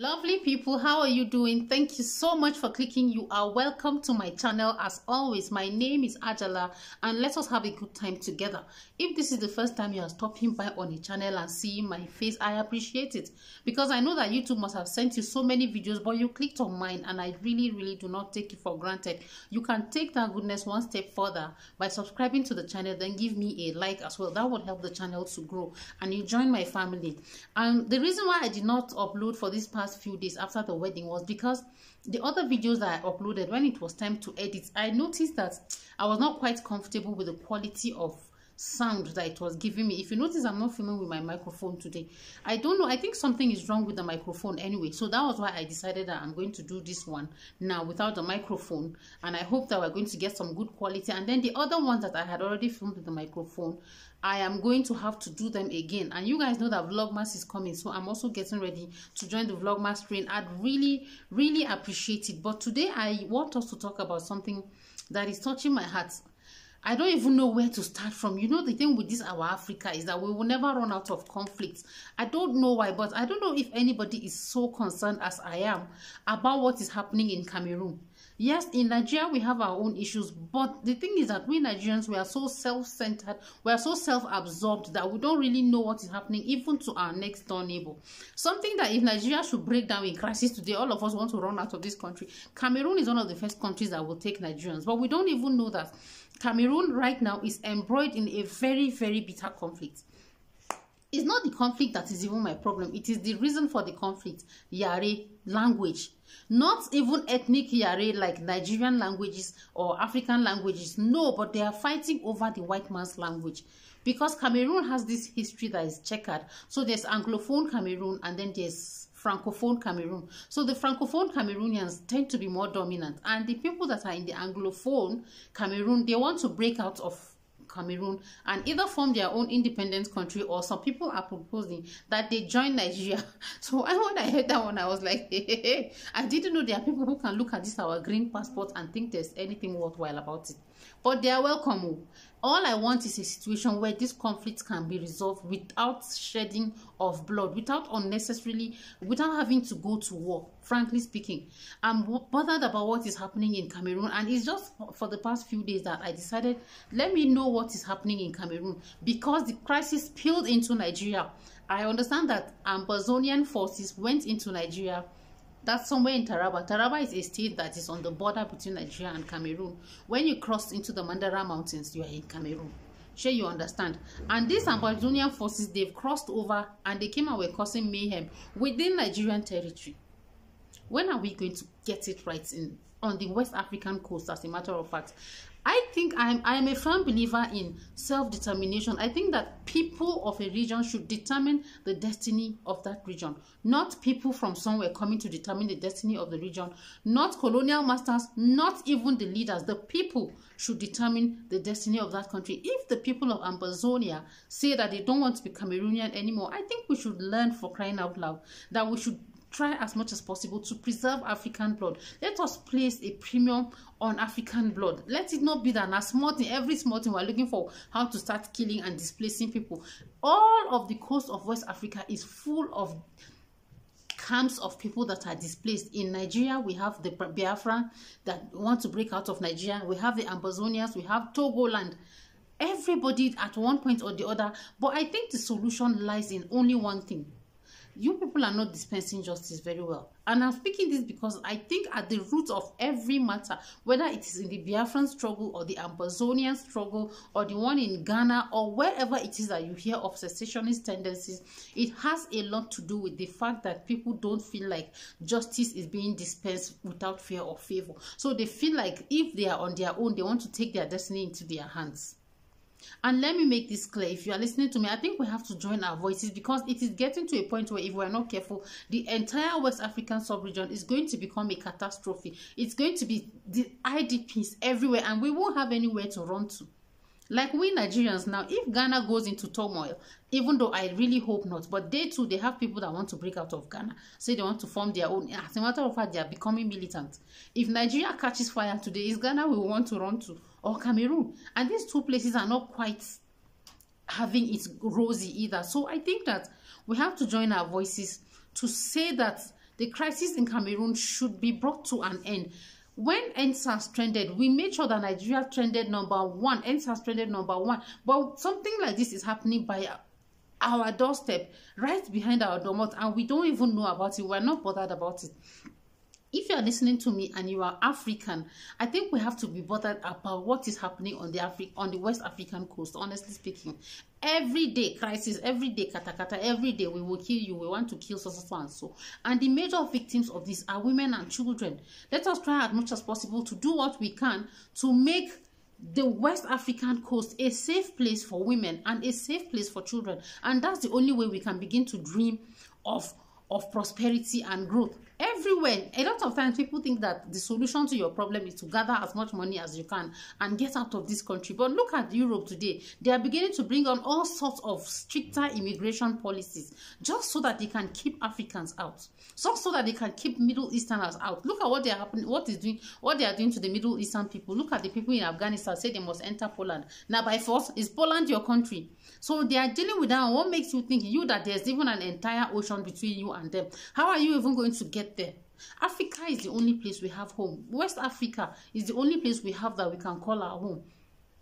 Lovely people, how are you doing? Thank you so much for clicking. You are welcome to my channel. As always, my name is Ajala and let us have a good time together. If this is the first time you are stopping by on the channel and seeing my face, I appreciate it because I know that YouTube must have sent you so many videos, but you clicked on mine and I really do not take it for granted. You can take that goodness one step further by subscribing to the channel, then give me a like as well. That would help the channel to grow and you join my family. And the reason why I did not upload for this past few days after the wedding was because the other videos that I uploaded, when it was time to edit, I noticed that I was not quite comfortable with the quality of sound that it was giving me. If you notice, I'm not filming with my microphone today. I don't know, I think something is wrong with the microphone anyway, so that was why I decided that I'm going to do this one now without the microphone, and I hope that we're going to get some good quality. And then the other ones that I had already filmed with the microphone, I am going to have to do them again. And you guys know that Vlogmas is coming, so I'm also getting ready to join the Vlogmas train. I'd really appreciate it. But today I want us to talk about something that is touching my heart. I don't even know where to start from. You know, the thing with this our Africa is that we will never run out of conflicts. I don't know why, but I don't know if anybody is so concerned as I am about what is happening in Cameroon. Yes, in Nigeria, we have our own issues, but the thing is that we Nigerians, we are so self-centered, we are so self-absorbed that we don't really know what is happening even to our next door neighbor. Something that if Nigeria should break down in crisis today, all of us want to run out of this country. Cameroon is one of the first countries that will take Nigerians, but we don't even know that Cameroon right now is embroiled in a very bitter conflict. It's not the conflict that is even my problem. It is the reason for the conflict. Yare, language. Not even ethnic Yare like Nigerian languages or African languages. No, but they are fighting over the white man's language. Because Cameroon has this history that is checkered. So there's Anglophone Cameroon and then there's Francophone Cameroon. So the Francophone Cameroonians tend to be more dominant. And the people that are in the Anglophone Cameroon, they want to break out of Cameroon and either form their own independent country, or some people are proposing that they join Nigeria. So when I heard that one, I was like, hey. I didn't know there are people who can look at this our green passport and think there's anything worthwhile about it. But they are welcome. All I want is a situation where this conflict can be resolved without shedding of blood, without having to go to war. Frankly speaking, I'm bothered about what is happening in Cameroon, and it's just for the past few days that I decided, let me know what is happening in Cameroon, because the crisis spilled into Nigeria. I understand that Ambazonian forces went into Nigeria. That's somewhere in Taraba. Taraba is a state that is on the border between Nigeria and Cameroon. When you cross into the Mandara Mountains, you are in Cameroon. Sure, you understand. And these Ambazonian forces, they've crossed over and they came and were causing mayhem within Nigerian territory. When are we going to get it right on the West African coast, as a matter of fact? I think I'm a firm believer in self-determination. I think that people of a region should determine the destiny of that region, not people from somewhere coming to determine the destiny of the region, not colonial masters, not even the leaders. The people should determine the destiny of that country. If the people of Ambazonia say that they don't want to be Cameroonian anymore, I think we should learn, for crying out loud, that we should try as much as possible to preserve African blood. Let us place a premium on African blood. Let it not be that every small thing we're looking for how to start killing and displacing people. All of the coast of West Africa is full of camps of people that are displaced. In Nigeria, we have the Biafra that want to break out of Nigeria. We have the Ambazonians. We have Togoland. Everybody at one point or the other. But I think the solution lies in only one thing. You people are not dispensing justice very well. And I'm speaking this because I think at the root of every matter, whether it is in the Biafran struggle or the Ambazonian struggle or the one in Ghana or wherever it is that you hear of secessionist tendencies, it has a lot to do with the fact that people don't feel like justice is being dispensed without fear or favor. So they feel like if they are on their own, they want to take their destiny into their hands. And let me make this clear. If you are listening to me, I think we have to join our voices, because it is getting to a point where if we are not careful, the entire West African sub-region is going to become a catastrophe. It's going to be the IDPs everywhere and we won't have anywhere to run to. Like we Nigerians now, if Ghana goes into turmoil, even though I really hope not, but they too, they have people that want to break out of Ghana, say they want to form their own. As a matter of fact, they are becoming militant. If Nigeria catches fire today, is Ghana we want to run to, or Cameroon? And these two places are not quite having it rosy either. So I think that we have to join our voices to say that The crisis in Cameroon should be brought to an end. When NSAS trended, we made sure that Nigeria trended #1, NSAS trended #1. But something like this is happening by our doorstep, right behind our doormat, and we don't even know about it. We're not bothered about it. If you are listening to me and you are African, I think we have to be bothered about what is happening on the West African coast. Honestly speaking, every day crisis, every day katakata, every day we will kill you, we want to kill so and so. And the major victims of this are women and children. Let us try as much as possible to do what we can to make the West African coast a safe place for women and a safe place for children. And that's the only way we can begin to dream of prosperity and growth everywhere. A lot of times people think that the solution to your problem is to gather as much money as you can and get out of this country. But look at Europe today. They are beginning to bring on all sorts of stricter immigration policies just so that they can keep Africans out, just so that they can keep Middle Easterners out. Look at what they are happening, what they are doing to the Middle Eastern people. Look at the people in Afghanistan say they must enter Poland. Now by force, is Poland your country? So they are dealing with that. And what makes you think that there's even an entire ocean between you and them? How are you even going to get there? Africa is the only place we have home. West Africa is the only place we have that we can call our home.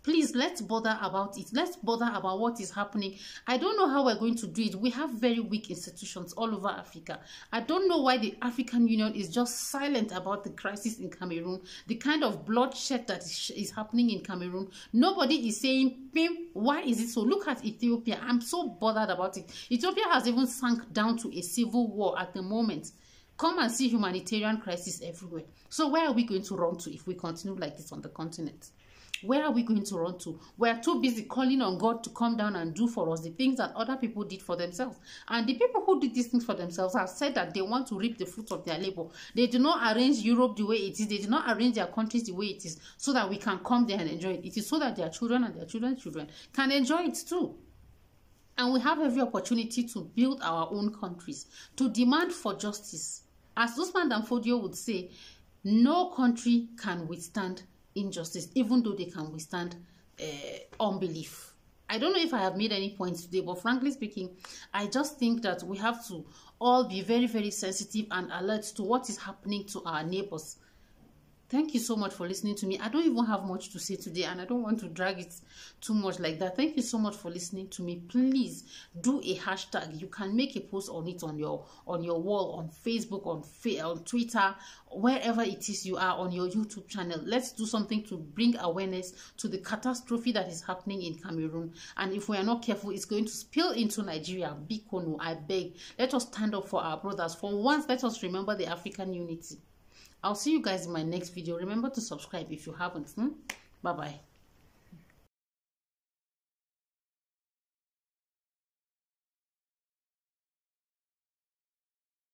Please, let's bother about it. Let's bother about what is happening. I don't know how we're going to do it. We have very weak institutions all over Africa. I don't know why the African Union is just silent about the crisis in Cameroon, the kind of bloodshed that is happening in Cameroon. Nobody is saying, Pim, why is it so? Look at Ethiopia. I'm so bothered about it. Ethiopia has even sunk down to a civil war at the moment. Come and see humanitarian crisis everywhere. So where are we going to run to if we continue like this on the continent? Where are we going to run to? We are too busy calling on God to come down and do for us the things that other people did for themselves. And the people who did these things for themselves have said that they want to reap the fruit of their labor. They do not arrange Europe the way it is. They do not arrange their countries the way it is so that we can come there and enjoy it. It is so that their children and their children's children can enjoy it too. And we have every opportunity to build our own countries, to demand for justice. As Usman Danfodio would say, no country can withstand injustice, even though they can withstand unbelief. I don't know if I have made any points today, but frankly speaking, I just think that we have to all be very, very sensitive and alert to what is happening to our neighbors. Thank you so much for listening to me. I don't even have much to say today, and I don't want to drag it too much like that. Thank you so much for listening to me. Please do a hashtag. You can make a post on it on your wall, on Facebook, on Twitter, wherever it is you are, on your YouTube channel. Let's do something to bring awareness to the catastrophe that is happening in Cameroon. And if we are not careful, it's going to spill into Nigeria. Bikono, I beg. Let us stand up for our brothers. For once, let us remember the African unity. I'll see you guys in my next video. Remember to subscribe if you haven't. Bye-bye.